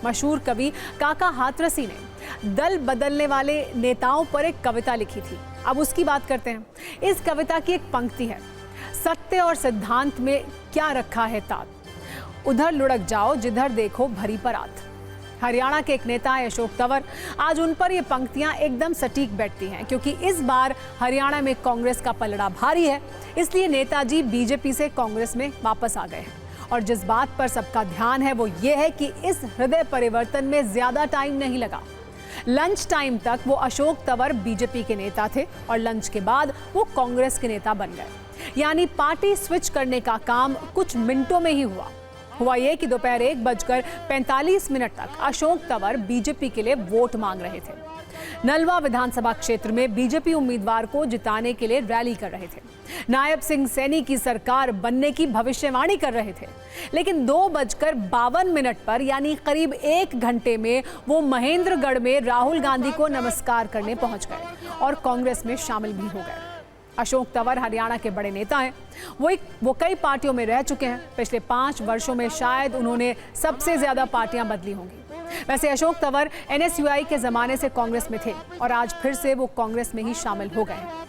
मशहूर कवि काका हाथरसी ने दल बदलने वाले नेताओं पर एक कविता लिखी थी। अब उसकी बात करते हैं। इस कविता की एक पंक्ति है, सत्य और सिद्धांत में क्या रखा है तात, उधर लुढ़क जाओ जिधर देखो भरी परात। हरियाणा के एक नेता है अशोक तंवर। आज उन पर ये पंक्तियां एकदम सटीक बैठती हैं, क्योंकि इस बार हरियाणा में कांग्रेस का पलड़ा भारी है। इसलिए नेताजी बीजेपी से कांग्रेस में वापस आ गए हैं। और जिस बात पर सबका ध्यान है वो ये है कि इस हृदय परिवर्तन में ज्यादा टाइम नहीं लगा। लंच टाइम तक वो अशोक तंवर बीजेपी के नेता थे और लंच के बाद वो कांग्रेस के नेता बन गए। यानी पार्टी स्विच करने का काम कुछ मिनटों में ही हुआ ये कि दोपहर 1:45 तक अशोक तंवर बीजेपी के लिए वोट मांग रहे थे। नलवा विधानसभा क्षेत्र में बीजेपी उम्मीदवार को जिताने के लिए रैली कर रहे थे। नायब सिंह सैनी की सरकार बनने की भविष्यवाणी कर रहे थे। लेकिन 2:52 पर यानी करीब 1 घंटे में वो महेंद्रगढ़ में राहुल गांधी को नमस्कार करने पहुंच गए और कांग्रेस में शामिल भी हो गए। अशोक तंवर हरियाणा के बड़े नेता हैं। वो कई पार्टियों में रह चुके हैं। पिछले 5 वर्षों में शायद उन्होंने सबसे ज्यादा पार्टियां बदली होंगी। वैसे अशोक तंवर NSUI के जमाने से कांग्रेस में थे और आज फिर से वो कांग्रेस में ही शामिल हो गए हैं।